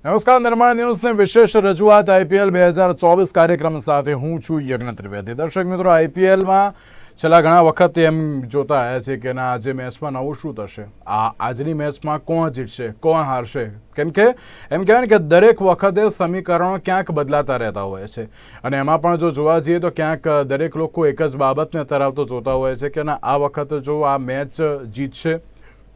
નમસ્કાર, નિર્માણ ન્યૂઝની વિશેષ રજૂઆત આઈપીએલ 2024 કાર્યક્રમ સાથે હું છું યજ્ઞ ત્રિવેદી. દર્શક મિત્રો, આઈપીએલમાં છેલ્લા ઘણા વખતથી એમ જોતા આવ્યા છે કે આજે મેચમાં નવું શું થશે, આજની મેચમાં કોણ જીતશે, કોણ હારશે. કેમ કે એમ કહેવાય ને કે દરેક વખતે સમીકરણો ક્યાંક બદલાતા રહેતા હોય છે અને એમાં પણ જો જોવા જઈએ તો ક્યાંક દરેક લોકો એક જ બાબતને તરાવતો જોતા હોય છે કે ના, આ વખતે જો આ મેચ જીતશે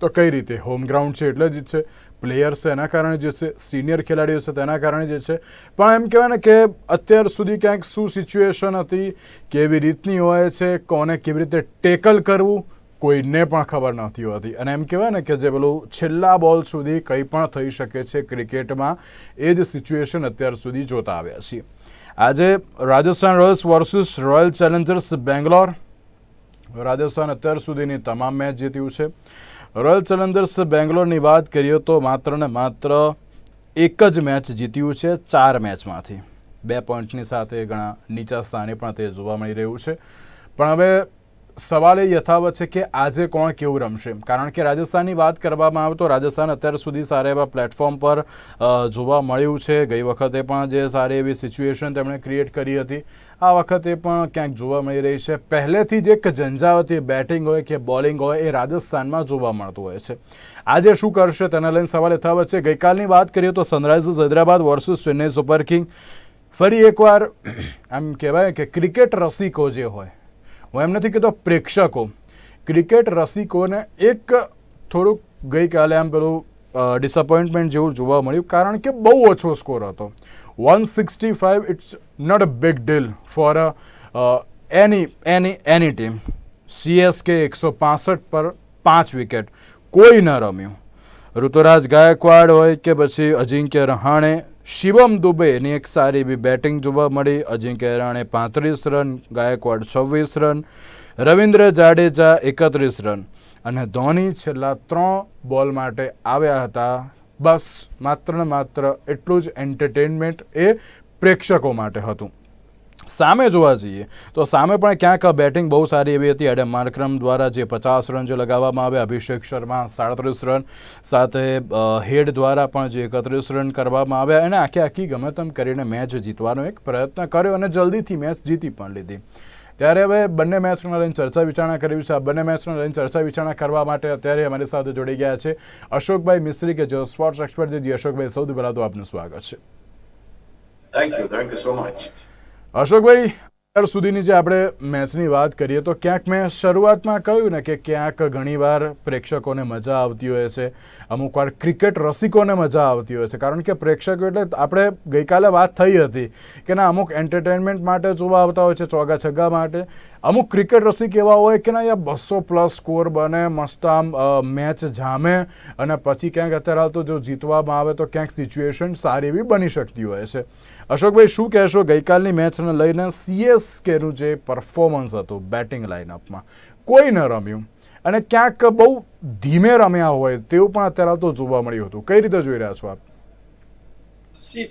તો કઈ રીતે, હોમ ગ્રાઉન્ડ છે એટલે જીતશે, પ્લેયર્સ છે એના કારણે જીતશે, સિનિયર ખેલાડીઓ છે તેના કારણે જીતશે. પણ એમ કહેવાય ને કે અત્યાર સુધી ક્યાંક શું સિચ્યુએશન હતી, કેવી રીતની હોય છે, કોને કેવી રીતે ટેકલ કરવું, કોઈને પણ ખબર નથી હોતી. અને એમ કહેવાય ને કે જે પેલું છેલ્લા બોલ સુધી કંઈ પણ થઈ શકે છે ક્રિકેટમાં, એ જ સિચ્યુએશન અત્યાર સુધી જોતા આવ્યા છીએ. આજે Rajasthan Royals versus royal Challengers Bangalore. Rajasthan અત્યાર સુધીની તમામ મેચ જીત્યું છે. રોયલ ચેલેન્જર્સ બેંગ્લોરની વાત કરીએ તો માત્ર ને માત્ર એક જ મેચ જીત્યું છે 4 મેચમાંથી. 2 પોઈન્ટની સાથે ઘણા નીચા સ્થાને પણ તે જોવા મળી રહ્યું છે. પણ હવે સવાલ એ યથાવત છે કે આજે કોણ કેવું રમશે. કારણ કે રાજસ્થાનની વાત કરવામાં આવે તો રાજસ્થાન અત્યાર સુધી સારા એવા પ્લેટફોર્મ પર જોવા મળ્યું છે. ગઈ વખતે પણ જે સારી એવી સિચ્યુએશન તેમણે ક્રિએટ કરી હતી, આ વખતે પણ ક્યાંક જોવા મળી રહી છે. પહેલેથી જ એક ઝંઝાવતી બેટિંગ હોય કે બોલિંગ હોય એ રાજસ્થાનમાં જોવા મળતું હોય છે. આજે શું કરશે તેને લઈને સવાલ યથાવત છે. ગઈકાલની વાત કરીએ તો Sunrisers Hyderabad versus Chennai super king. ફરી એકવાર એમ કહેવાય કે ક્રિકેટ રસિકો જે હોય, હું એમ નથી કહેતો પ્રેક્ષકો, ક્રિકેટ રસિકોને એક થોડુંક ગઈકાલે આમ પેલું ડિસઅપોઇન્ટમેન્ટ જેવું જોવા મળ્યું. કારણ કે બહુ ઓછો સ્કોર હતો. 165 it's not a big deal for any team. CSK 165 પર 5 વિકેટ, કોઈ ન રમ્યું. ઋતુરાજ ગાયકવાડ હોય કે પછી અજિંક્ય રહાણે, શિવમ દુબેની એક સારી એવી બેટિંગ જોવા મળી. Ajinkya Rahane 35 run, Gaikwad 26 run, Ravindra Jadeja 31 run અને ધોની છેલ્લા 3 બોલ માટે આવ્યા હતા. બસ માત્ર ને માત્ર એટલું જ એન્ટરટેનમેન્ટ એ પ્રેક્ષકો માટે હતું. સામે જોવા જઈએ તો સામે પણ ક્યાંક બેટિંગ બહુ સારી એવી હતી. એડમ માર્કરમ દ્વારા જે 50 રન જે લગાવવામાં આવ્યા, અભિષેક શર્મા 37 રન, સાથે હેડ દ્વારા પણ જે 31 રન કરવામાં આવ્યા. એને આખી ગમે તેમ કરીને મેચ જીતવાનો એક પ્રયત્ન કર્યો અને જલ્દીથી મેચ જીતી પણ લીધી. ત્યારે હવે બંને મેચને લઈને ચર્ચા વિચારણા કરવી છે. આ બંને મેચને લઈને ચર્ચા વિચારણા કરવા માટે અત્યારે અમારી સાથે જોડી ગયા છે અશોકભાઈ મિસ્ત્રી, કે જેઓ સ્પોર્ટ્સ એક્સપર્ટ છે. અશોકભાઈ, સૌથી પહેલા તો આપનું સ્વાગત છે. Thank you so much. Ashokbhai, અત્યાર સુધીની જે આપણે મેચની વાત કરીએ તો ક્યાંક મેં શરૂઆતમાં કહ્યું ને કે ક્યાંક ઘણીવાર પ્રેક્ષકોને મજા આવતી હોય છે, અમુક વાર ક્રિકેટ રસિકોને મજા આવતી હોય છે. કારણ કે પ્રેક્ષકો એટલે આપણે ગઈકાલે વાત થઈ હતી કે ના, અમુક એન્ટરટેનમેન્ટ માટે જોવા આવતા હોય છે, ચોગા છગ્ગા માટે. અમુક ક્રિકેટ રસિક એવા હોય કે ના, યાર 200+ સ્કોર બને, મસ્ત આમ મેચ જામે અને પછી ક્યાંક અત્યારે હાલ તો જો જીતવામાં આવે તો ક્યાંક સિચ્યુએશન સારી એવી બની શકતી હોય છે. અશોકભાઈ, શું કહેશો ગઈકાલની મેચને લઈને? સીએસકેનું જે પરફોર્મન્સ હતું બેટિંગ લાઇનઅપમાં, કોઈ ન રમ્યું અને ક્યાંક બહુ ધીમે રમ્યા હોય તેવું પણ અત્યારે તો જોવા મળ્યું હતું. કઈ રીતે જોઈ રહ્યા છો આપ?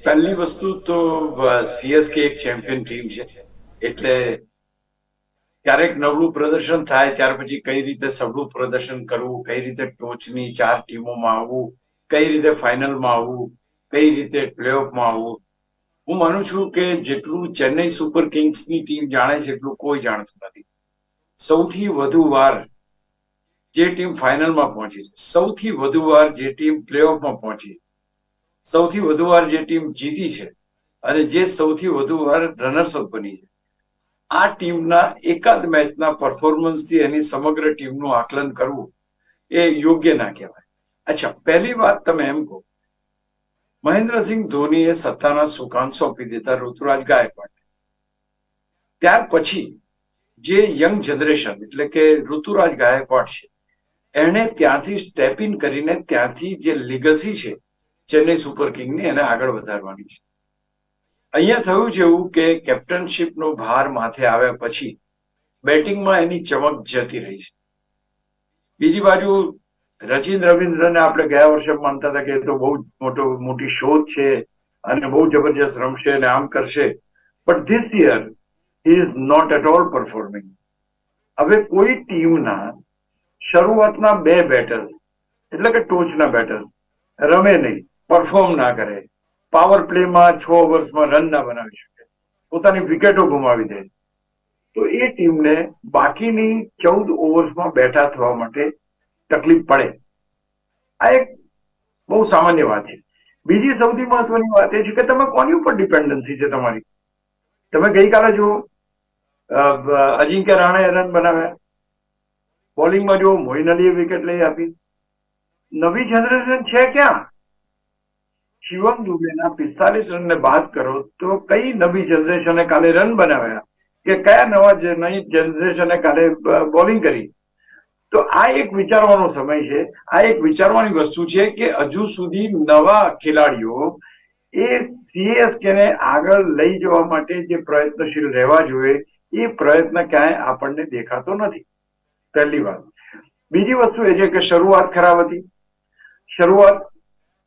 પહેલી વસ્તુ તો સીએસકે એક ચેમ્પિયન ટીમ છે, એટલે ક્યારેક નબળું પ્રદર્શન થાય ત્યાર પછી કઈ રીતે સબળું પ્રદર્શન કરવું, કઈ રીતે ટોચની 4 ટીમોમાં આવવું, કઈ રીતે ફાઇનલમાં આવવું, કઈ રીતે પ્લેઓફમાં આવવું, હું માનું છું કે જેટલું ચેન્નઈ સુપર કિંગ્સની ટીમ જાણે છે એટલું કોઈ જાણતું નથી. સૌથી વધુ વાર જે ટીમ ફાઇનલમાં પહોંચી છે, સૌથી વધુ વાર જે ટીમ પ્લેઓફમાં પહોંચી છે, સૌથી વધુ વાર જે ટીમ જીતી છે અને જે સૌથી વધુ વાર રનર્સઅપ બની છે, આ ટીમના એકાદ મેચના પરફોર્મન્સથી એની સમગ્ર ટીમનું આકલન કરવું એ યોગ્ય ના કહેવાય. અચ્છા, પહેલી વાત તમે એમ કહો, મહેન્દ્રસિંહ ધોનીએ સત્તાના સુકાન સોંપી દીધા ઋતુરાજ ગાયકવાડ. ત્યાર પછી જે યંગ જનરેશન એટલે કે ઋતુરાજ ગાયકવાડ છે, એણે ત્યાંથી સ્ટેપ ઇન કરીને ત્યાંથી જે લીગસી છે ચેન્નઈ સુપર કિંગની, એને આગળ વધારવાની છે. અહીંયા થયું છે એવું કે કેપ્ટનશીપનો ભાર માથે આવ્યા પછી બેટિંગમાં એની ચમક જતી રહી છે. બીજી બાજુ રચિન રવિન્દ્રને આપણે ગયા વર્ષે માનતા હતા કે એ તો બહુ મોટી શોધ છે અને બહુ જબરજસ્ત રમશે અને આમ કરશે, but this year he is not at all performing. હવે કોઈ ટીમના શરૂઆતના 2 બેટર એટલે કે ટોચના બેટર રમે નહીં, પરફોર્મ ના કરે, પાવર પ્લેમાં 6 ઓવર્સમાં રન ના બનાવી શકે, પોતાની વિકેટો ગુમાવી દે, તો એ ટીમને બાકીની 14 ઓવર્સમાં બેઠા થવા માટે તકલીફ પડે. આ એક બહુ સામાન્ય વાત છે. બીજી સૌથી મહત્વની વાત એ છે કે તમે કોની ઉપર ડિપેન્ડન્સી છે તમારી. તમે ગઈકાલે જુઓ, અજિંક્ય રહાણેએ રન બનાવ્યા, બોલિંગમાં જુઓ મોઇન અલીએ વિકેટ લઈ આપી. નવી જનરેશન છે ક્યાં? શિવમ દુબેના 45 રનને બાદ કરો તો કઈ નવી જનરેશને કાલે રન બનાવ્યા કે કયા નવી જનરેશને કાલે બોલિંગ કરી? તો આ એક વિચારવાનો સમય છે, આ એક વિચારવાની વસ્તુ છે કે હજુ સુધી નવા ખેલાડીઓ એ CSK ને આગળ લઈ જવા માટે જે પ્રયત્નશીલ રહેવા જોઈએ એ પ્રયત્ન ક્યાંય આપણને દેખાતો નથી. પહેલી વાત. બીજી વસ્તુ એ છે કે શરૂઆત ખરાબ હતી. શરૂઆત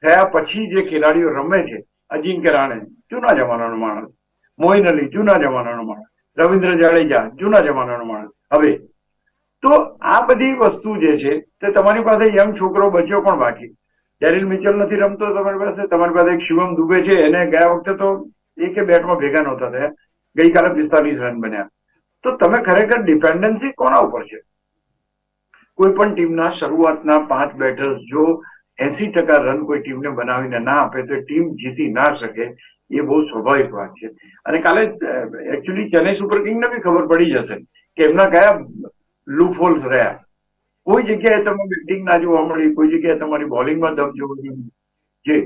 થયા પછી જે ખેલાડીઓ રમે છે, અજિંક્ય રહાણે જૂના જમાનાનો માણસ, મોઇન અલી જૂના જમાનાનો માણસ, રવિન્દ્ર જાડેજા જૂના જમાનાનો માણસ. હવે તો આ બધી વસ્તુ જે છે તે તમારી પાસે યંગ છોકરો બચ્યો પણ બાકી. ડેરિલ મિચેલ નથી રમતો તમારી પાસે એક શિવમ દુબે છે, એને ગયા વખતે તો એકે બેટમાં ભેગા નહોતા થયા, ગઈકાલે 45 રન બન્યા. તો તમે ખરેખર ડિપેન્ડન્સી કોના ઉપર છે? કોઈ પણ ટીમના શરૂઆતના 5 બેટર્સ જો 80% રન કોઈ ટીમને બનાવીને ના આપે તો ટીમ જીતી ના શકે, એ બહુ સ્વાભાવિક વાત છે. અને કાલે એકચ્યુઅલી ચેન્નઈ સુપર કિંગને બી ખબર પડી જશે કે એમના કયા લૂપ હોલ્સ રહ્યા. કોઈ જગ્યાએ તમે બેટિંગ ના જોવા મળી, કોઈ જગ્યાએ તમારી બોલિંગમાં દમ જોવા જે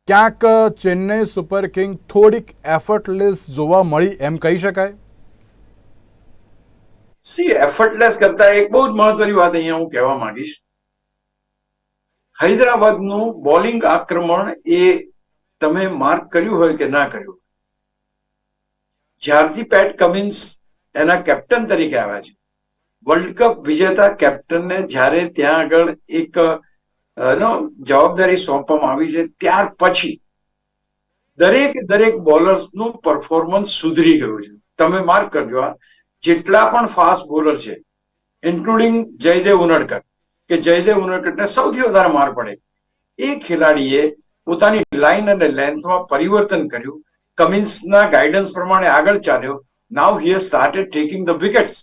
ક્યાંક ચેન્નઈ સુપર કિંગ થોડીક એફર્ટલેસ જોવા મળી એમ કહી શકાય. એફર્ટલેસ કરતા એક બહુ જ મહત્વની વાત અહીંયા હું કહેવા માંગીશ. હૈદરાબાદનું બોલિંગ આક્રમણ એ તમે માર્ક કર્યું હોય કે ના કર્યું, જ્યારથી પેટ કમિન્સ એના કેપ્ટન તરીકે આવ્યા છે, વર્લ્ડ કપ વિજેતા કેપ્ટનને જ્યારે ત્યાં આગળ એક જવાબદારી સોંપવામાં આવી છે, ત્યાર પછી દરેક બોલર્સનું પરફોર્મન્સ સુધરી ગયું છે. તમે માર્ક કરજો, આ જેટલા પણ ફાસ્ટ બોલર છે, ઇન્ક્લુડિંગ જયદેવ ઉનડકટ, કે જયદેવ ઉનડકટને સૌથી વધારે માર પડે, એ ખેલાડીએ પોતાની લાઇન અને લેન્થમાં પરિવર્તન કર્યું, કમિન્સના ગાઈડન્સ પ્રમાણે આગળ ચાલ્યો. Now he has started taking the wickets.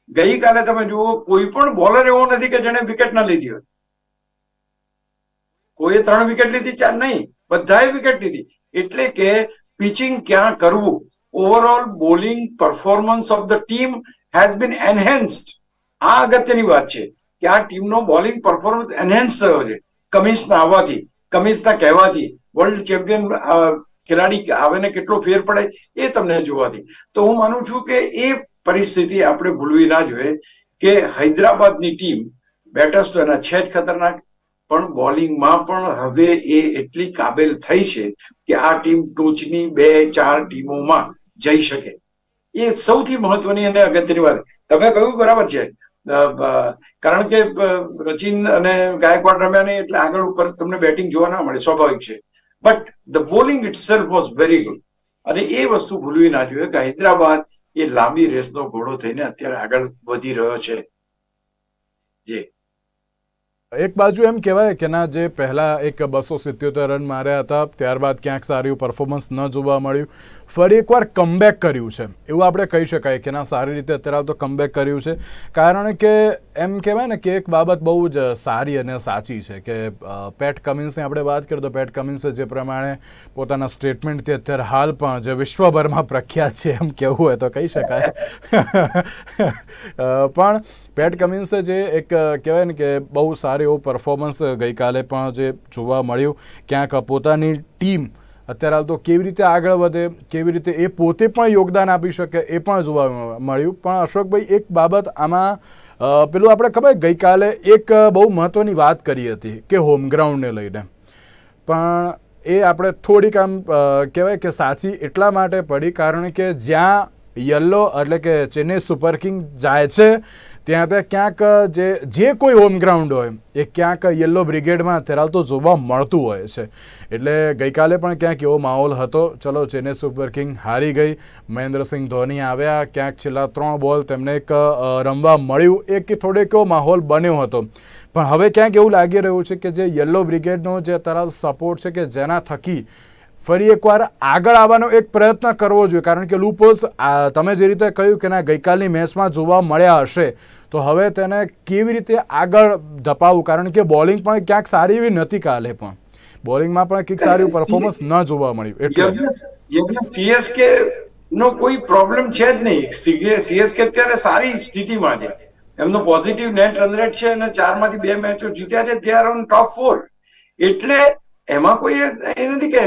ગઈકાલે તમે જુઓ, કોઈ પણ બોલર એવો નથી કે જેને વિકેટ ના લીધી હોય. કોઈએ 3 વિકેટ લીધી, 4 નહીં, બધાએ વિકેટ લીધી. એટલે કે પિચિંગ ક્યાં કરવું, overall bowling performance of the team has been enhanced. આ અગત્યની વાત છે કે આ ટીમનો બોલિંગ પરફોર્મન્સ એનહેન્સ થયો છે કમિન્સના આવવાથી, કમિન્સના કહેવાથી. વર્લ્ડ ચેમ્પિયન ખેલાડી આવે ને કેટલો ફેર પડે એ તમને જોવાથી. તો હું માનું છું કે એ પરિસ્થિતિ આપણે ભૂલવી ના જોઈએ કે હૈદરાબાદની ટીમ, બેટર્સ તો એના છે જ ખતરનાક, પણ બોલિંગમાં પણ હવે એ એટલી કાબેલ થઈ છે કે આ ટીમ ટોચની 2-4 ટીમોમાં જઈ શકે. એ સૌથી મહત્વની અને અગત્યની વાત. તમે કહ્યું બરાબર છે, કારણ કે રચિન અને ગાયકવાડ રમ્યા નહીં એટલે આગળ ઉપર તમને બેટિંગ જોવા ના મળે, સ્વાભાવિક છે. But the bowling itself was very good. અને એ વસ્તુ ભૂલવી ના જોઈએ કે હૈદરાબાદ એ લાંબી રેસનો ઘોડો થઈને અત્યારે આગળ વધી રહ્યો છે. જી, એક બાજુ એમ કહેવાય કે ના, જે પહેલા એક 277 રન માર્યા હતા, ત્યારબાદ ક્યાંક સારું પરફોર્મન્સ ન જોવા મળ્યું, ફરી એકવાર કમબેક કર્યું છે એવું આપણે કહી શકાય કે ના, સારી રીતે અત્યારે તો કમબેક કર્યું છે. કારણ કે એમ કહેવાય ને કે એક બાબત બહુ જ સારી અને સાચી છે કે પેટ કમિન્સની આપણે વાત કરીએ તો પેટ કમિન્સે જે પ્રમાણે પોતાના સ્ટેટમેન્ટથી અત્યારે હાલ પણ જે વિશ્વભરમાં પ્રખ્યાત છે એમ કહેવું હોય તો કહી શકાય. પણ પેટ કમિન્સે જે એક કહેવાય ને કે બહુ સારું એવું પરફોર્મન્સ ગઈકાલે પણ જે જોવા મળ્યું, ક્યાંક પોતાની ટીમ અત્યારે હાલ તો કેવી રીતે આગળ વધે, કેવી રીતે એ પોતે પણ યોગદાન આપી શકે એ પણ જોવા મળ્યું. પણ અશોકભાઈ, એક બાબત આમાં પેલું આપણે ખબર ગઈકાલે એક બહુ મહત્વની વાત કરી હતી કે હોમ ગ્રાઉન્ડને લઈને, પણ એ આપણે થોડીક આમ કહેવાય કે સાચી એટલા માટે પડી કારણ કે જ્યાં યલો એટલે કે ચેન્નઈ સુપર કિંગ જાય છે ત્યાં ક્યાંક જે કોઈ હોમ ગ્રાઉન્ડ હોય એ ક્યાંક યલો બ્રિગેડમાં અત્યારે તો જોવા મળતું હોય છે. એટલે ગઈકાલે પણ ક્યાંક એવો માહોલ હતો. ચલો, ચેન્નઈ સુપર કિંગ હારી ગઈ, મહેન્દ્રસિંહ ધોની આવ્યા, ક્યાંક છેલ્લા 3 બોલ તેમને એક રમવા મળ્યું, એક થોડોક એવો માહોલ બન્યો હતો. પણ હવે ક્યાંક એવું લાગી રહ્યું છે કે જે યલો બ્રિગેડનો જે અત્યારે સપોર્ટ છે કે જેના થકી ફરી એકવાર આગળ આવવાનો એક પ્રયત્ન કરવો જોઈએ. કારણ કે લૂપોલ્સ તમે જે રીતે કહ્યું કે ના ગઈકાલની મેચમાં જોવા મળ્યા હશે, તો હવે તેને કેવી રીતે આગળ ધપાવવું, કારણ કે બોલિંગ પણ ક્યાંક સારી એવી નથી. કાલે પણ બોલિંગમાં પણ કંઈક સારું પરફોર્મન્સ ન જોવા મળ્યું. એટલે સીએસકે નો કોઈ પ્રોબ્લેમ છે જ નહીં. સીએસકે અત્યારે સારી સ્થિતિમાં છે. એમનો પોઝિટિવ નેટ રન રેટ છે અને 4માંથી 2 મેચો જીત્યા છે. They are on top 4. એટલે એમાં કોઈ એ નથી કે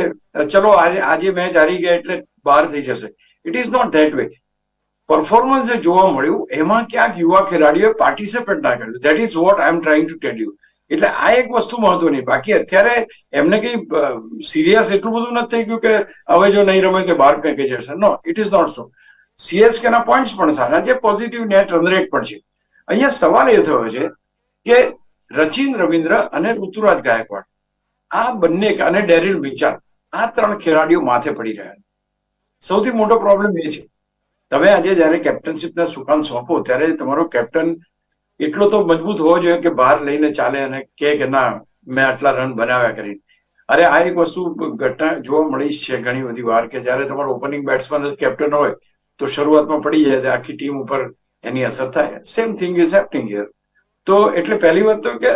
ચલો આજે મેચ હારી ગયા એટલે બહાર થઈ જશે. It is not that way. Performance જે જોવા મળ્યું એમાં ક્યાંક યુવા ખેલાડીઓએ પાર્ટિસિપેટ ના કર્યું. That is what I M trying to tell you. એટલે આ એક વસ્તુ મહત્વની. બાકી અત્યારે એમને કઈ સિરિયસ એટલું બધું નથી થઈ ગયું કે હવે જો નહીં રમે તો બહાર ફેંકી જશે. No, it is not so. CSK ના પોઈન્ટ્સ પણ સારા છે, પોઝિટિવ નેટ રન રેટ પણ છે. અહીંયા સવાલ એ થયો છે કે રચિન રવિન્દ્ર અને ઋતુરાજ ગાયકવાડ આ બંને અને ડેરિલ મિચાલ આ 3 ખેલાડીઓ માથે પડી રહ્યા છે. સૌથી મોટો પ્રોબ્લેમ એ છે, તમે આજે જયારે કેપ્ટનશીપના સુકાન સોંપો ત્યારે તમારો કેપ્ટન એટલો તો મજબૂત હોવો જોઈએ કે બહાર લઈને ચાલે અને કે ના મેં આટલા રન બનાવ્યા કરીને. અરે આ એક વસ્તુ ઘટના જોવા મળી છે ઘણી બધી વાર કે જયારે તમારો ઓપનિંગ બેટ્સમેન જ કેપ્ટન હોય તો શરૂઆતમાં પડી જાય તો આખી ટીમ ઉપર એની અસર થાય. Same thing is happening here. તો એટલે પહેલી વાત તો કે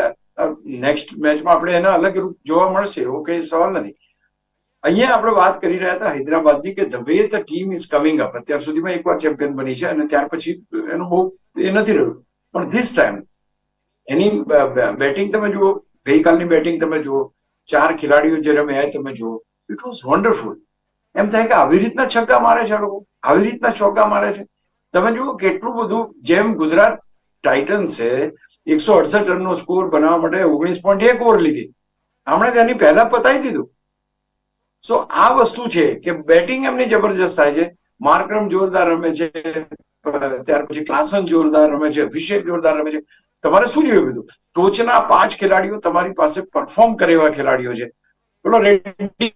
નેક્સ્ટ મેચમાં આપણે એના અલગ રૂપ જોવા મળશે, એવો કઈ સવાલ નથી. અહીંયા આપણે વાત કરી રહ્યા હતા હૈદરાબાદની કે the way the team is coming up. અત્યાર સુધીમાં એકવાર ચેમ્પિયન બની છે અને ત્યાર પછી એનું બહુ એ નથી રહ્યું. પણ ધીસ ટાઈમ એની બેટિંગ તમે જુઓ, ગઈકાલની બેટિંગ તમે જુઓ, 4 ખેલાડીઓ જે રમ્યા તમે જુઓ, ઇટ વોઝ વન્ડરફુલ. એમ થાય કે આવી રીતના છગ્ગા મારે છે લોકો, આવી રીતના ચોગ્ગા મારે છે. તમે જુઓ કેટલું બધું. જેમ ગુજરાત ટાઇટન્સે 168 રનનો સ્કોર બનાવવા માટે 19.1 ઓવર લીધી, હમણાં તેની પહેલા પતાવી દીધું. સો આ વસ્તુ છે કે બેટિંગ એમની જબરજસ્ત થાય છે. માર્કરમ જોરદાર રમે છે, ત્યાર પછી ક્લાસન જોરદાર રમે છે, અભિષેક જોરદાર રમે છે. તમારે શું જોયું બધું? ટોચના 5 ખેલાડીઓ તમારી પાસે પરફોર્મ કરે એવા ખેલાડીઓ છે. પેલો રેડ્ડી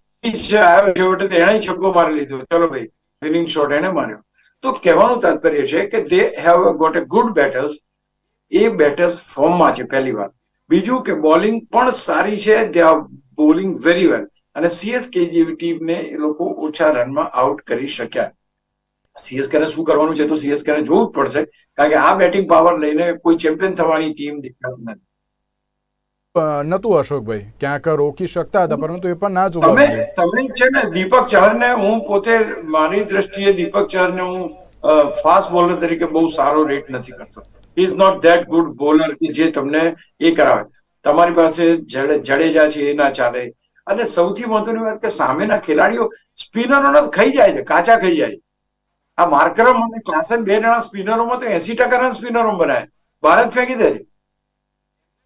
આવ્યો છેવટે એણે છગ્ગો મારી લીધો, ચલો ભાઈ વિનિંગ શોટ એને માર્યો. તો કહેવાનું તાત્પર્ય છે કે they have got a good batters. એ બેટર્સ ફોર્મમાં છે, પહેલી વાત. બીજું કે બોલિંગ પણ સારી છે, they are bowling very well. અને સીએસકે જેવી ટીમને એ લોકો ઓછા રનમાં આઉટ કરી શક્યા. સીએસકે ને શું કરવાનું છે તો સીએસકે ને જોવું જ પડશે, કારણ કે આ બેટિંગ પાવર લઈને કોઈ ચેમ્પિયન થવાની ટીમ દેખાતી નથી. નતું અશોકભાઈ, ક્યાંક રોકી શકતા હતા પરંતુ એ પણ ના જોવા તમે છે ને દીપક ચહરને, હું પોતે મારી દ્રષ્ટિએ દીપક ચહરને હું ફાસ્ટ બોલર તરીકે બહુ સારો રેટ નથી કરતો. Is not that good bowler કે જે તમને એ કરાવે. તમારી પાસે જડેજા છે એ ના ચાલે. અને સૌથી મહત્વની વાત કે સામેના ખેલાડીઓ સ્પિનરોને ખાઈ જાય છે, કાચા ખાઈ જાય. આ માર્કરમ અને ક્લાસન 2 જણા સ્પિનરોમાં તો 80% રન સ્પિનરો બનાવે, ભારત ફેંકી દે છે.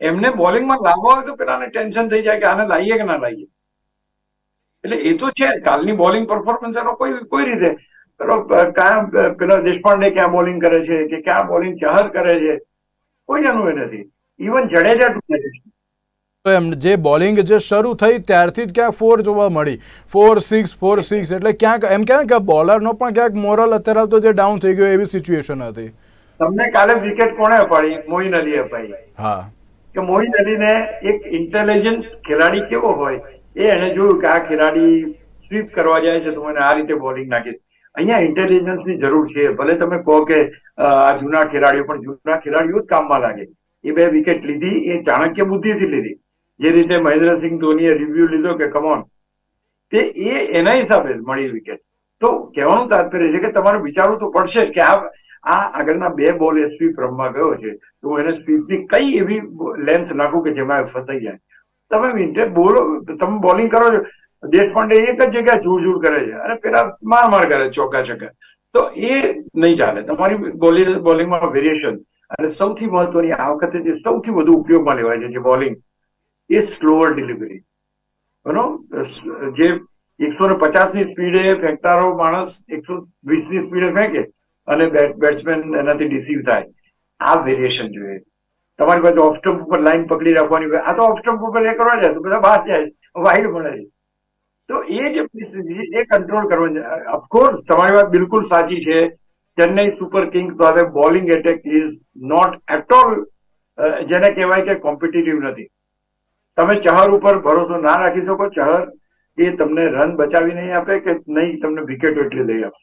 એમને બોલિંગમાં લાવવા હોય તો પેલાને ટેન્શન થઈ જાય કે આને લાવીએ કે ના લાવીએ. એટલે એ તો છે, કાલની બોલિંગ પરફોર્મન્સ એનો કોઈ રીતે પેલો દેશપાંડે ક્યાં બોલિંગ કરે છે કે ક્યાં બોલિંગ ચહર કરે છે, કોઈ એનું એ નથી. ઇવન જડેજા તૂટે છે. તો એમ જે બોલિંગ જે શરૂ થઈ ત્યારથી જ ક્યાંક 4 જોવા મળી, 4-6 4-6. એટલે ક્યાંક એમ કહેવાય કે બોલરનો પણ ક્યાંક મોરલ અત્યારે તો જે ડાઉન થઈ ગયો એવી સિચ્યુએશન હતી. તમને કાલે વિકેટ કોણે અપાડી? મોઇન અલી અપાડી. હા, કે મોઇન અલીને એક ઇન્ટેલિજન્ટ ખેલાડી કેવો હોય એ એને જોયું કે આ ખેલાડી સ્વીપ કરવા જાય છે તો મને આ રીતે બોલિંગ નાખીશ. અહીંયા ઇન્ટેલિજન્સની જરૂર છે. ભલે તમે કહો કે આ જૂના ખેલાડીઓ, પણ જૂના ખેલાડીઓ જ કામમાં લાગે. એ 2 વિકેટ લીધી એ ચાણક્ય બુદ્ધિથી લીધી. જે રીતે મહેન્દ્રસિંહ ધોનીએ રિવ્યુ લીધો કે કમોન, તે એના હિસાબે મળી વિકેટ. તો કહેવાનું તાત્પર્ય છે કે તમારે વિચારવું તો પડશે જ કે આ આગળના 2 બોલ એ સ્વીપ રમવા ગયો છે તો એને સ્વીપની કઈ એવી લેન્થ નાખું કે જેમાં ફસાઈ જાય. તમે બોલિંગ કરો છો, દેશપાંડે એક જ જગ્યાએ જૂડ કરે છે અને પેલા માર કરે ચોગ્ગા છગ્ગા. તો એ નહીં ચાલે. તમારી બોલિંગમાં વેરિએશન. અને સૌથી મહત્વની આ વખતે જે સૌથી વધુ ઉપયોગમાં લેવાય છે જે બોલિંગ એ સ્લોઅર ડિલિવરી. જે 150 ની સ્પીડે ફેંકનારો માણસ 120 ની સ્પીડે ફેંકે અને બેટ્સમેન એનાથી ડિસીવ થાય. આ વેરિએશન જોઈએ. તમારી પાસે ઓફ સ્ટમ્પ ઉપર લાઈન પકડી રાખવાની હોય, આ તો ઓફ સ્ટમ્પ ઉપર એ કરવા જાય તો બધા બહાર જાય, વાઇડ મળે છે. તો એ જે પરિસ્થિતિ એ કંટ્રોલ કરવાની છે. ઓફકોર્સ તમારી વાત બિલકુલ સાચી છે. ચેન્નઈ સુપર કિંગ્સ પાસે bowling attack is not at all જેને કહેવાય કે કોમ્પિટિટિવ નથી. તમે ચહર ઉપર ભરોસો ના રાખી શકો. ચહર એ તમને રન બચાવી નહીં આપે કે નહીં તમને વિકેટો એટલી લઈ આપે.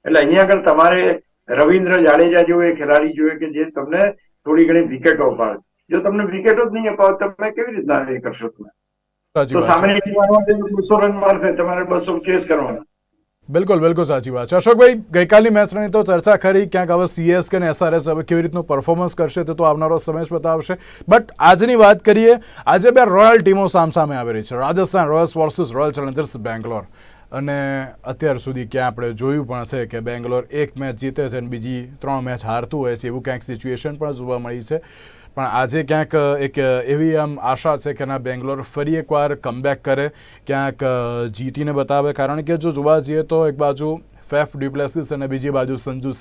એટલે અહીંયા આગળ તમારે રવિન્દ્ર જાડેજા જેવો એ ખેલાડી જોઈએ કે જે તમને થોડી ઘણી વિકેટો અપાવે. જો તમને વિકેટો જ નહીં અપાવે તમે કેવી રીતના એ કરશો? તમે સાચી તો વાત છે. સામેની ટીમ 200 રન મારશે, તમારે 200 ચેસ કરવાના. બિલકુલ બિલકુલ સાચી વાત છે. અશોકભાઈ, ગઈકાલની મેચની તો ચર્ચા ખરી, ક્યાંક હવે સીએસકે અને એસઆરએચ હવે કેવી રીતનું પરફોર્મન્સ કરશે તે તો આવનારો સમય જ બતાવશે. બટ આજની વાત કરીએ, આજે બે રોયલ ટીમો સામસામે આવી રહી છે, Rajasthan Royals versus royal Challengers Bangalore. અને અત્યાર સુધી ક્યાં આપણે જોયું પણ છે કે બેંગ્લોર એક મેચ જીતે છે અને બીજી 3 મેચ હારતું હોય છે, એવું ક્યાંક સિચ્યુએશન પણ જોવા મળી છે. પણ આજે ક્યાંક એક એવી આમ આશા છે કે ના બેંગ્લોર ફરી એકવાર કમબેક કરે, ક્યાંક જીતીને બતાવે. કારણ કે જો જોવા જઈએ તો એક બાજુ ફેફ ડ્યુપ્લેસિસ અને બીજી બાજુ સંજુ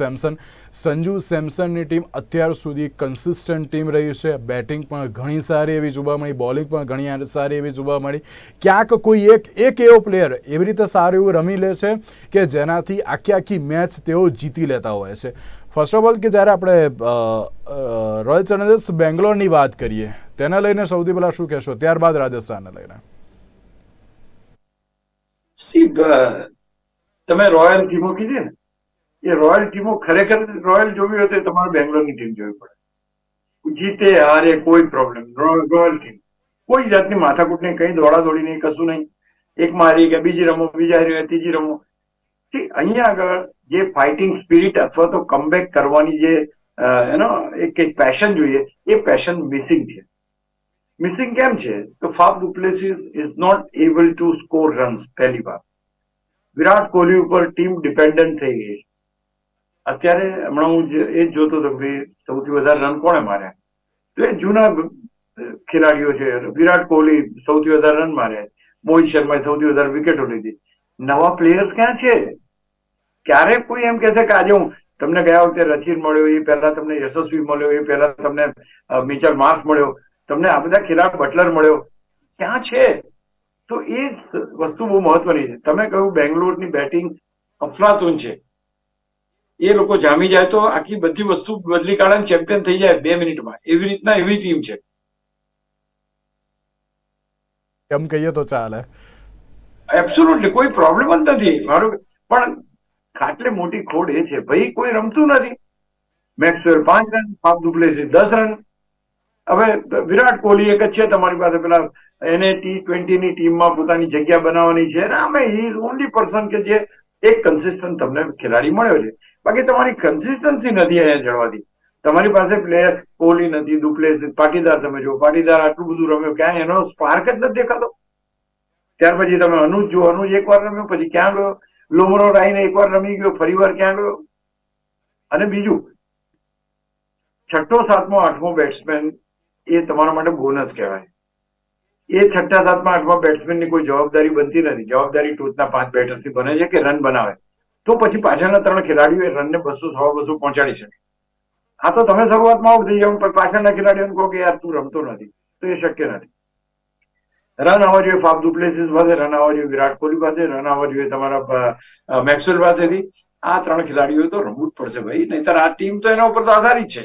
સેમસનની ટીમ અત્યાર સુધી કન્સિસ્ટન્ટ ટીમ રહી છે. બેટિંગ પણ ઘણી સારી એવી જોવા મળી, બોલિંગ પણ ઘણી સારી એવી જોવા મળી. ક્યાંક કોઈ એક એવો પ્લેયર એવી રીતે સારું એવું રમી લે છે કે જેનાથી આખી મેચ તેઓ જીતી લેતા હોય છે. ફર્સ્ટ ઓફ ઓલ કે જ્યારે આપણે રોયલ ચેલેન્જર્સ બેંગ્લોરની વાત કરીએ તેને લઈને સૌથી પહેલા શું કહેશો, ત્યારબાદ રાજસ્થાનને લઈને? તમે રોયલ ટીમો કીધી ને, એ રોયલ ટીમો ખરેખર રોયલ જોવી હોય તો તમારે બેંગ્લોરની ટીમ જોવી પડે. જીતે હારે કોઈ પ્રોબ્લેમ. રોયલ ટીમ કોઈ જાતની માથાકૂટ નહીં, કઈ દોડાદોડી નહીં, કશું નહીં. એક મારી કે બીજી રમો, બીજા હારી ત્રીજી રમો. અહીંયા આગળ જે ફાઇટિંગ સ્પિરિટ અથવા તો કમબેક કરવાની જે એક પેશન જોઈએ, એ પેશન મિસિંગ છે. મિસિંગ કેમ છે? તો Faf du Plessis is not able to score runs. પહેલી વાત, વિરાટ કોહલી ઉપર ટીમ ડિપેન્ડન્ટ થઈ ગઈ. અત્યારે હમણાં હું એ જ જોતો હતો કે સૌથી વધારે રન કોણે માર્યા, તો એ જૂના ખેલાડીઓ છે. વિરાટ કોહલી સૌથી વધારે રન માર્યા, મોહિત શર્માએ સૌથી વધારે વિકેટો લીધી. નવા પ્લેયર્સ ક્યાં છે? ક્યારે કોઈ એમ કે છે કે આજે હું તમને ગયા વખતે રચિન મળ્યો, એ પહેલા તમને યશસ્વી મળ્યો, એ પહેલા તમને મિચેલ માર્શ મળ્યો, તમને આ બધા ખેલાડી બટલર મળ્યો, ક્યાં છે? તો એ વસ્તુ બહુ મહત્વની છે. તમે કહ્યું બેંગ્લોરની બેટિંગ અફલાતુન છે. એ લોકો જામી જાય તો આખી બધી વસ્તુ બદલી કાઢે, ચેમ્પિયન થઈ જાય 2 મિનિટમાં. એવી રીતના એવી ટીમ છે. એમ કહીએ તો ચાલે. એબ્સોલ્યુટલી કોઈ પ્રોબ્લેમ જ નથી મારું. પણ ખાટલે મોટી ખોડ એ છે ભાઈ, કોઈ રમતું નથી. Maxwell 5 run, Faf du Plessis 10 run. હવે વિરાટ કોહલી એક જ છે તમારી પાસે, પેલા એને T20 ની ટીમમાં પોતાની જગ્યા બનાવવાની છે. આમે હી ઇઝ ઓનલી પર્સન કે જે એક કન્સિસ્ટન્ટ તમને ખેલાડી મળ્યો છે. બાકી તમારી કન્સિસ્ટન્સી નથી અહીંયા જળવાતી. તમારી પાસે પ્લેયર કોહલી નથી, ડુપ્લેસિસ, પાટીદાર તમે જો, પાટીદાર આટલું બધું રમ્યો, ક્યાંય એનો સ્પાર્ક જ નથી દેખાતો. ત્યાર પછી તમે અનુજ જો, અનુજ એકવાર રમ્યો પછી ક્યાં ગયો? લોમરો રાઈને એકવાર રમી ગયો, ફરી વાર ક્યાં ગયો? અને બીજું, 6ઠ્ઠો 7મો 8મો બેટ્સમેન એ તમારા માટે બોનસ કહેવાય. એ 6ઠ્ઠા 7મા 8મા બેટ્સમેનની કોઈ જવાબદારી બનતી નથી. જવાબદારી ટોચના 5 બેટર્સની બને છે કે રન બનાવે, તો પછી પાછળના 3 ખેલાડીઓ એ રનને 200 સવા 200 પહોંચાડી શકે. આ તો તમે શરૂઆતમાં આઉટ થઈ જાવ, પણ પાછળના ખેલાડીઓને કહો કે યાર તું રમતો નથી, તો એ શક્ય નથી. રન આવવા જોઈએ ફાફ ડુપ્લેસિસ પાસે, રન આવવા જોઈએ વિરાટ કોહલી પાસે, રન આવવા જોઈએ તમારા મેક્સવેલ પાસેથી. આ 3 ખેલાડીઓ તો રમવું જ પડશે ભાઈ, નહીતર આ ટીમ તો એના ઉપર તો આધારિત છે.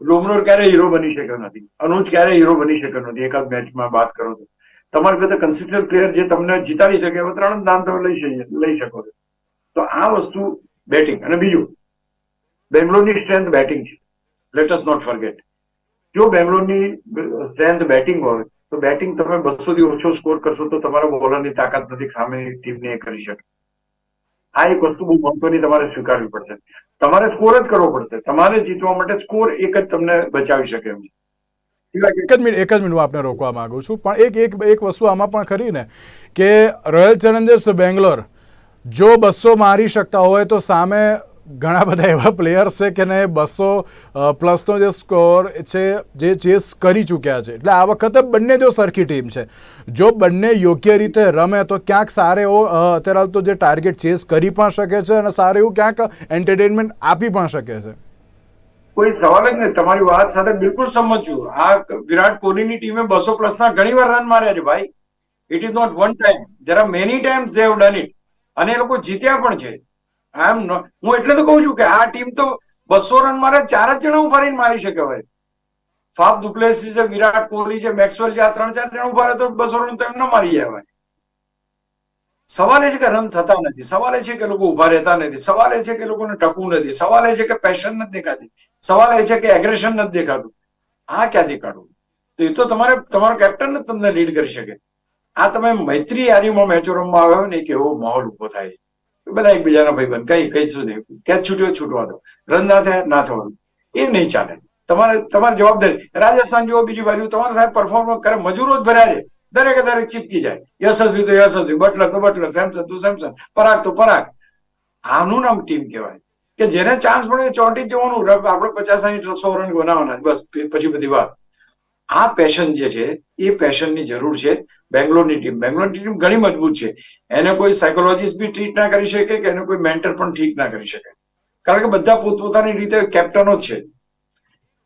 લોમરો ક્યારે હીરો બની શક્યો નથી, અનુજ ક્યારે હીરો બની શક્યો નથી. એકાદ મેચમાં વાત કરો તો તમારી પાસે કન્સિસ્ટન્ટ પ્લેયર જે તમને જીતાડી શકે એવા 3 નામ તમે લઈ શકો છો. તો આ વસ્તુ બેટિંગ. અને બીજું, બેંગ્લોરની સ્ટ્રેન્થ બેટિંગ છે. Let us not forget. જો બેંગ્લોરની સ્ટ્રેન્થ બેટિંગ હોય તો બેટિંગ તમે 200 થી ઓછો સ્કોર કરશો તો તમારા બોલરની તાકાત નથી સામેની ટીમને એ કરી શકે. આ એક વસ્તુ બહુ મહત્વની તમારે સ્વીકારવી પડશે. તમારે સ્કોર જ કરવો પડશે. તમારે જીતવા માટે સ્કોર એક જ તમને બચાવી શકે એમ છે. એક જ મિનિટ હું આપને રોકવા માંગુ છું, પણ એક વસ્તુ આમાં પણ ખરી ને કે રોયલ ચેલેન્જર્સ બેંગ્લોર જો 200 મારી શકતા હોય તો સામે ઘણા બધા એવા પ્લેયર્સ છે કે ને 200+ જે સ્કોર છે જે ચેસ કરી ચૂક્યા છે. એટલે આ વખતે બંને જો સરખી ટીમ છે, જો બંને યોગ્ય રીતે રમે તો ક્યાંક સારો એવો અત્યારે તો જે ટાર્ગેટ ચેસ કરી પણ શકે છે અને સારું એવું ક્યાંક એન્ટરટેનમેન્ટ આપી પણ શકે છે. કોઈ સવાલ જ નહીં. તમારી વાત સાથે બિલકુલ સમજ છું. આ વિરાટ કોહલીની ટીમે 200+ ના ઘણી વાર રન માર્યા છે ભાઈ. It is not one time, there are many times they have done it, અને એ લોકો જીત્યા પણ છે. હું એટલે તો કહું છું કે આ ટીમ તો 200 રન મારે 4 જ જણા ઉભા રહીને મારી શકે ભાઈ. ફાફ ડુપ્લેસી છે, વિરાટ કોહલી છે, મેક્સવેલ છે, આ 3-4 જણા ઉભા રહે તો 200 રન તો એમ ન મારી જાય ભાઈ. સવાલ એ છે કે રન થતા નથી, સવાલ એ છે કે લોકો ઉભા રહેતા નથી, સવાલ એ છે કે લોકોને ટકવું નથી, સવાલ એ છે કે પેશન નથી દેખાતી, સવાલ એ છે કે એગ્રેશન નથી દેખાતું. આ ક્યાંથી કાઢવું? તો એ તો તમારો કેપ્ટન જ તમને લીડ કરી શકે. આ તમે મૈત્રી યારીમાં મેચો રમવા આવ્યો ને કે એવો માહોલ ઉભો થાય, બધા એકબીજાના ભાઈબંધ, કઈ શું નહીં, કેચ છૂટ્યો છૂટવા દો, રન ના થયા ના થવા દો, એ નહીં ચાલે. તમારી જવાબદારી. રાજસ્થાન જેવો બીજી બાજુ તમારા સાહેબ પરફોર્મન્સ કરે, મજૂરો જ ભર્યા છે, દરેકે દરેક ચીપકી જાય. યશસ્વી તો યશસ્વી, બટલર તો બટલર, સેમસન તો સેમસન, પરાગ તો પરાગ. આનું નામ ટીમ કહેવાય કે જેને ચાન્સ મળે ચોંટી જ જવાનું. આપણે 50-60-100 રન બનાવવાના, બસ પછી બધી વાત. આ પેશન જે છે એ પેશનની જરૂર છે બેંગ્લોરની ટીમ ઘણી મજબૂત છે. એને કોઈ સાયકોલોજીસ્ટ બી ટ્રીટ ના કરી શકે કે એને કોઈ મેન્ટર પણ ઠીક ના કરી શકે, કારણ કે બધા પોતપોતાની રીતે કેપ્ટનો જ છે.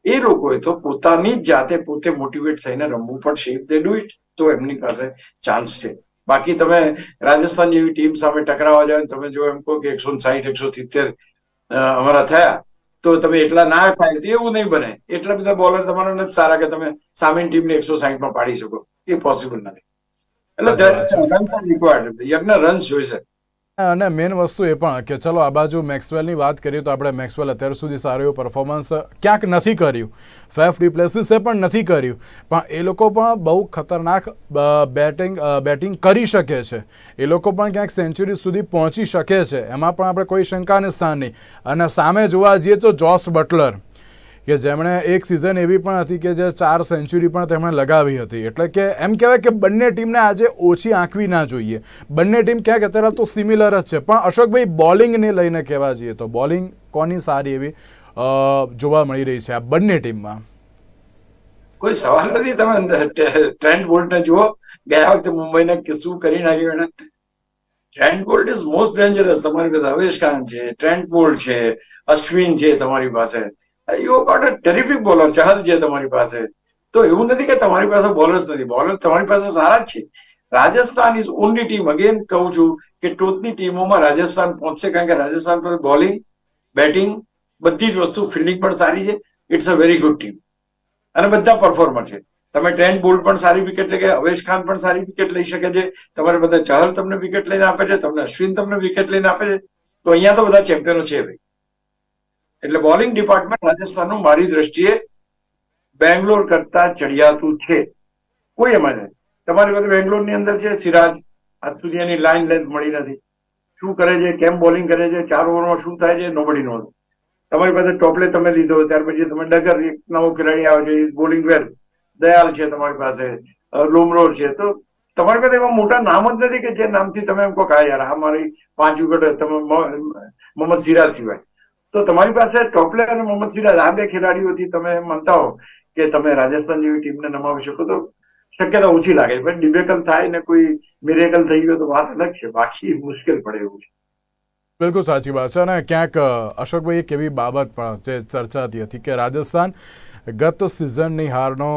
એ લોકોએ તો પોતાની જ જાતે પોતે મોટિવેટ થઈને રમવું પડશે. ઇફ દે ડુ ઇટ તો એમની પાસે ચાન્સ છે. બાકી તમે રાજસ્થાન જેવી ટીમ સામે ટકરાવવા જાવ, તમે જો એમ કહો કે 160-170 અમારા થયા તો તમે એટલા ના થાય, એવું નહીં બને. એટલા બધા બોલર તમારા નથી સારા કે તમે સામેની ટીમને 160 પાડી શકો. એ પોસિબલ નથી. એટલે રન્સ આર રિક્વાયર્ડ, યજ્ઞ રન્સ જોઈશે. અને મેઇન વસ્તુ એ પણ કે ચલો આ બાજુ મેક્સવેલની વાત કરીએ તો આપણે મેક્સવેલ અત્યાર સુધી સારું એવું પરફોર્મન્સ ક્યાંક નથી કર્યું, ફેફ ડિપ્લેસિસે પણ નથી કર્યું, પણ એ લોકો પણ બહુ ખતરનાક બેટિંગ કરી શકે છે. એ લોકો પણ ક્યાંક સેન્ચુરી સુધી પહોંચી શકે છે, એમાં પણ આપણે કોઈ શંકાને સ્થાન નહીં. અને સામે જોવા જઈએ તો જોસ બટલર કે જેમણે એક સિઝન એવી પણ હતી કે જે 4 સેન્ચુરી પણ તેમણે લગાવી હતી. એટલે કે એમ કહેવાય કે બંને ટીમને આજે ઓછી આંકવી ના જોઈએ. બંને ટીમ ક્યાંક અત્યારે તો સિમિલર જ છે. પણ અશોકભાઈ, બોલિંગને લઈને કહેવા જઈએ તો બોલિંગ કોની સારી એવી જોવા મળી રહી છે આ બંને ટીમમાં? કોઈ સવાલ નથી. તમે ટ્રેન્ટ બોલ્ટને જુઓ, ગયા વખતે મુંબઈને શું કરી નાખ્યું એને. Trent bolt is most dangerous. તમારી પાસે અવેશ ખાન છે, ટ્રેન્ટ બોલ્ટ છે, અશ્વિન છે તમારી પાસે. You got a terrific bowler. Chahal છે તમારી પાસે. તો એવું નથી કે તમારી પાસે બોલર્સ નથી, બોલર તમારી પાસે સારા જ છે. Rajasthan is only team, again કહું છું કે ટોચની ટીમોમાં રાજસ્થાન પહોંચશે, કારણ કે રાજસ્થાન પર બોલિંગ, બેટિંગ, બધી જ વસ્તુ, ફિલ્ડિંગ પણ સારી છે. It's a very good team અને બધા પરફોર્મર છે. તમે ટ્રેન્ટ બોલ્ટ પણ સારી વિકેટ લઈ ગયા, અવેશ ખાન પણ સારી વિકેટ લઈ શકે છે, તમારે બધા ચહલ તમને વિકેટ લઈને આપે છે, તમને અશ્વિન તમને વિકેટ લઈને આપે છે. તો અહીંયા તો બધા ચેમ્પિયનો છે ભાઈ. એટલે બોલિંગ ડિપાર્ટમેન્ટ રાજસ્થાનનું મારી દ્રષ્ટિએ બેંગ્લોર કરતા ચડિયાતું છે. કોઈ એમાં નહીં. તમારી પાસે બેંગ્લોરની અંદર છે સિરાજ, આજ સુધી એની લાઈન લેન્થ મળી નથી. શું કરે છે, કેમ બોલિંગ કરે છે, 4 ઓવરમાં શું થાય છે, નોબડી નો. તમારી પાસે ટોપલે તમે લીધો, ત્યાર પછી તમે ડગર, એક નવો ખેલાડી આવે છે, બોલિંગ વેલ, દયાલ છે તમારી પાસે, લુમરોર છે. તો તમારી પાસે એવા મોટા નામ જ નથી કે જે નામથી તમે એમ કહો કે યાર આ મારી 5 વિકેટ, તમે મોહમ્મદ સિરાજ સિવાય. તો તમારી પાસે ટોપલે અને મોહમ્મદ સિરાજ, આ 2 ખેલાડીઓથી તમે માનતા હો કે તમે રાજસ્થાન જેવી ટીમને નમાવી શકો, તો શક્યતા ઓછી લાગે. પણ ડિબેકલ થાય ને કોઈ મિરેકલ થઈ ગયો તો વાત અલગ છે, બાકી મુશ્કેલ પડે એવું છે. બિલકુલ સાચી વાત છે. અને ક્યાંક અશોકભાઈ એક એવી બાબત પણ જે ચર્ચાતી હતી કે રાજસ્થાન ગત સિઝનની હારનો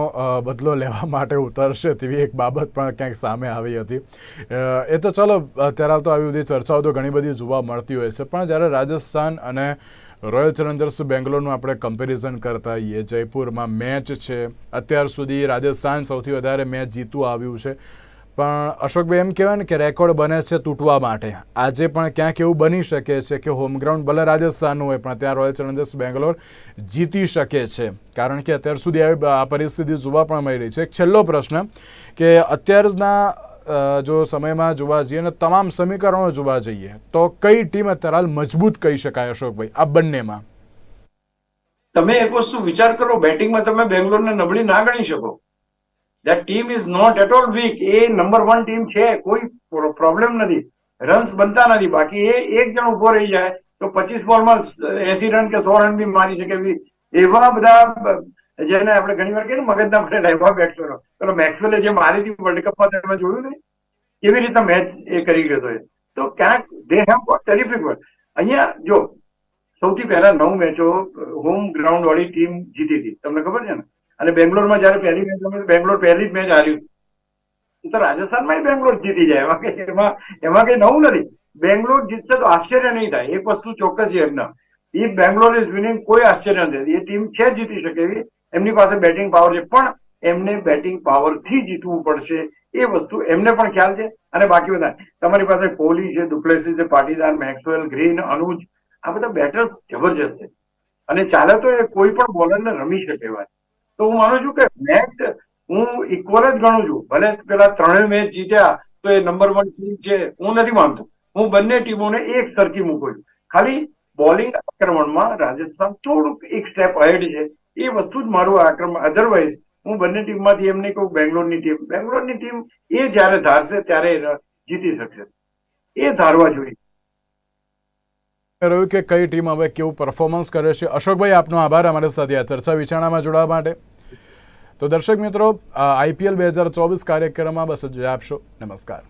બદલો લેવા માટે ઉતરશે તેવી એક બાબત પણ ક્યાંક સામે આવી હતી. એ તો ચલો અત્યારે તો આવી બધી ચર્ચાઓ તો ઘણી બધી જોવા મળતી હોય છે, પણ જ્યારે રાજસ્થાન અને રોયલ ચેલેન્જર્સ બેંગ્લોરનું આપણે કમ્પેરિઝન કરતા હોઈએ, જયપુરમાં મેચ છે, અત્યાર સુધી રાજસ્થાન સૌથી વધારે મેચ જીતવું આવ્યું છે. પણ અશોકભાઈ, એમ કહેવાય ને કે રેકોર્ડ બને છે તૂટવા માટે. આજે પણ ક્યાંક એવું બની શકે છે કે હોમ ગ્રાઉન્ડ ભલે રાજસ્થાનનું હોય પણ ત્યાં રોયલ ચેલેન્જર્સ બેંગ્લોર જીતી શકે છે, કારણ કે અત્યાર સુધી આ પરિસ્થિતિ જોવા પણ મળી રહી છે. એક છેલ્લો પ્રશ્ન કે અત્યારના જો સમયમાં જોવા જઈએ અને તમામ સમીકરણો જોવા જઈએ તો કઈ ટીમ અત્યારે હાલ મજબૂત કહી શકાય અશોકભાઈ આ બંનેમાં? તમે એક વસ્તુ વિચાર કરો, બેટિંગમાં તમે બેંગ્લોરને નબળી ના ગણી શકો. That team is not at all weak. A number 1 team છે, કોઈ પ્રોબ્લેમ નથી, રન્સ બનતા નથી. બાકી એ એક જણ ઉભો રહી જાય તો 25 બોલમાં 80 રન કે 100 રન બી મારી શકે એવા બધા જેને આપણે ઘણી વાર કહીએ ને મગજના પડેલા એવા બેટ્સમેનો. પેલો મેક્સવેલે જે મારી હતી વર્લ્ડ કપમાં તમે જોયું ને કેવી રીતે મેચ એ કરી ગયો હતો. તો ક્યાંક they have got terrific work. અહીંયા જો સૌથી પહેલા 9 મેચો હોમ ગ્રાઉન્ડ વાળી ટીમ જીતી હતી, તમને ખબર છે ને. અને બેંગ્લોરમાં જયારે પહેલી મેચ રમી બેંગ્લોર પહેલી જ મેચ હાર્યું. તો રાજસ્થાનમાં બેંગ્લોર જીતી જાય, એમાં કઈ નવું નથી. બેંગ્લોર જીતશે તો આશ્ચર્ય નહીં થાય, એક વસ્તુ ચોક્કસ છે એમના. ઈ બેંગ્લોર ઇઝ વિનિંગ, કોઈ આશ્ચર્ય નથી. એ ટીમ છે જીતી શકે એવી, એમની પાસે બેટિંગ પાવર છે, પણ એમને બેટિંગ પાવર થી જીતવું પડશે એ વસ્તુ એમને પણ ખ્યાલ છે. અને બાકી બધા તમારી પાસે કોહલી છે, ડુપ્લેસી છે, પાટીદાર, મેક્સવેલ, ગ્રીન, અનુજ, આ બધા બેટર જબરજસ્ત છે. અને ચાલે તો એ કોઈ પણ બોલરને રમી શકે એવા. તો હું માનું છું કે મેચ હું ઇક્વલ જ ગણું છું. ભલે પેલા 3 મેચ જીત્યા તો એ નંબર 1 ટીમ છે, હું નથી માનતો. હું બંને ટીમોને એક સરખી મૂકું છું. ખાલી બોલિંગ આક્રમણમાં રાજસ્થાન થોડુંક એક સ્ટેપ અહેડ છે, એ વસ્તુ જ મારું આક્રમણ. અધરવાઇઝ હું બંને ટીમમાંથી એમ નહીં કહું બેંગ્લોરની ટીમ એ જયારે ધારશે ત્યારે જીતી શકશે, એ ધારવા જોઈએ. રહ્યું કે કઈ ટીમ હવે કેવું પરફોર્મન્સ કરે છે. અશોકભાઈ, આપનો આભાર અમારી સાથે આ ચર્ચા વિચારણામાં જોડાવા માટે. તો દર્શક મિત્રો, IPL 2024 કાર્યક્રમમાં બસ જ આપશો. નમસ્કાર.